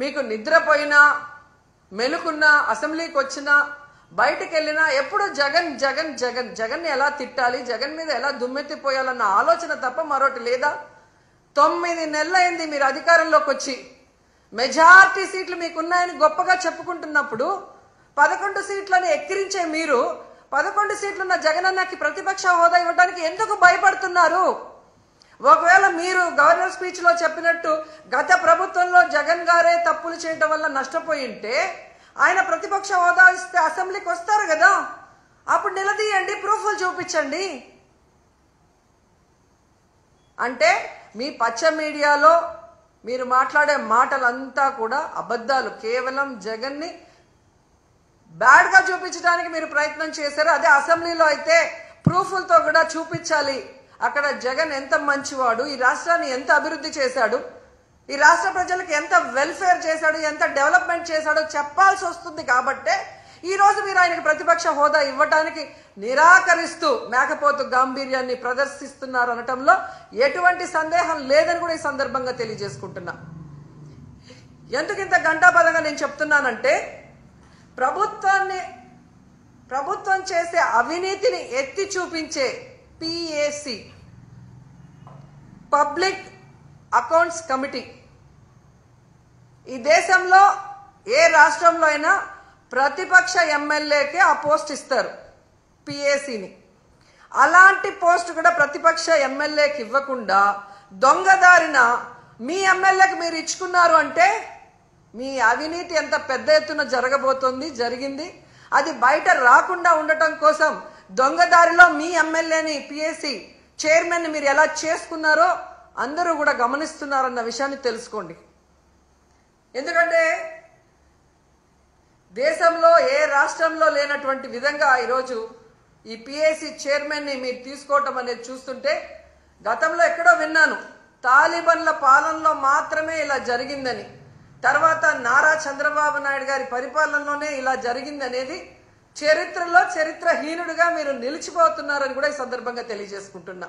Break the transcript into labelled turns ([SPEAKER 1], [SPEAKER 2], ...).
[SPEAKER 1] మీకు నిద్రపోయినా మెలుకున్నా అసెంబ్లీకి వచ్చినా బయటికి వెళ్ళినా ఎప్పుడు జగన్ జగన్ జగన్ జగన్ ఎలా తిట్టాలి, జగన్ మీద ఎలా దుమ్మెత్తిపోయాలన్న ఆలోచన తప్ప మరొకటి లేదా? 9 నెలలైంది మీరు అధికారంలోకి వచ్చి. మెజారిటీ సీట్లు మీకున్నాయని గొప్పగా చెప్పుకుంటున్నప్పుడు 11 సీట్లను ఎక్కిరించే మీరు 11 సీట్లున్న జగనన్నకి ప్రతిపక్ష హోదా ఇవ్వడానికి ఎందుకు భయపడుతున్నారు? ఒకవేళ మీరు గవర్నర్ స్పీచ్ లో చెప్పినట్టు గత ప్రభుత్వంలో జగన్ గారే తప్పులు చేయడం వల్ల నష్టపోయి ఉంటే ఆయన ప్రతిపక్ష హోదా ఇస్తే అసెంబ్లీకి వస్తారు కదా, అప్పుడు నిలదీయండి, ప్రూఫ్లు చూపించండి. అంటే మీ పచ్చ మీడియాలో మీరు మాట్లాడే మాటలంతా కూడా అబద్ధాలు. కేవలం జగన్ని బ్యాడ్ గా చూపించడానికి మీరు ప్రయత్నం చేశారు. అదే అసెంబ్లీలో అయితే ప్రూఫ్లతో కూడా చూపించాలి. అక్కడ జగన్ ఎంత మంచివాడు, ఈ రాష్ట్రాన్ని ఎంత అభివృద్ధి చేశాడు, ఈ రాష్ట్ర ప్రజలకు ఎంత వెల్ఫేర్ చేశాడు, ఎంత డెవలప్మెంట్ చేశాడో చెప్పాల్సి వస్తుంది. కాబట్టే ఈ రోజు మీరు ఆయనకు ప్రతిపక్ష హోదా ఇవ్వడానికి నిరాకరిస్తూ మేకపోతు గాంభీర్యాన్ని ప్రదర్శిస్తున్నారు అనటంలో ఎటువంటి సందేహం లేదని కూడా ఈ సందర్భంగా తెలియజేసుకుంటున్నా. ఎందుకు ఇంత గంటాపదంగా నేను చెప్తున్నానంటే ప్రభుత్వం చేసే అవినీతిని ఎత్తి చూపించే PAC, పబ్లిక్ అకౌంట్స్ కమిటీ, ఈ దేశంలో ఏ రాష్ట్రంలో అయినా ప్రతిపక్ష ఎమ్మెల్యేకే ఆ పోస్ట్ ఇస్తారు, PACని. అలాంటి పోస్ట్ కూడా ప్రతిపక్ష ఎమ్మెల్యేకి ఇవ్వకుండా దొంగదారిన మీ ఎమ్మెల్యేకి మీరు ఇచ్చుకున్నారు అంటే మీ అవినీతి ఎంత పెద్ద ఎత్తున జరిగింది. అది బయట రాకుండా ఉండటం కోసం దొంగదారిలో మీ ఎమ్మెల్యేని PAC చైర్మన్ మీరు ఎలా చేసుకున్నారో అందరూ కూడా గమనిస్తున్నారన్న విషయాన్ని తెలుసుకోండి. ఎందుకంటే దేశంలో ఏ రాష్ట్రంలో లేనటువంటి విధంగా ఈరోజు ఈ PAC చైర్మన్ని మీరు తీసుకోవటం అనేది చూస్తుంటే, గతంలో ఎక్కడో విన్నాను తాలిబన్ల పాలనలో మాత్రమే ఇలా జరిగిందని, తర్వాత నారా చంద్రబాబు నాయుడు గారి పరిపాలనలోనే ఇలా జరిగింది అనేది చరిత్రలో చరిత్రహీనుడిగా మీరు నిలిచిపోతున్నారని కూడా ఈ సందర్భంగా తెలియజేసుకుంటున్నా.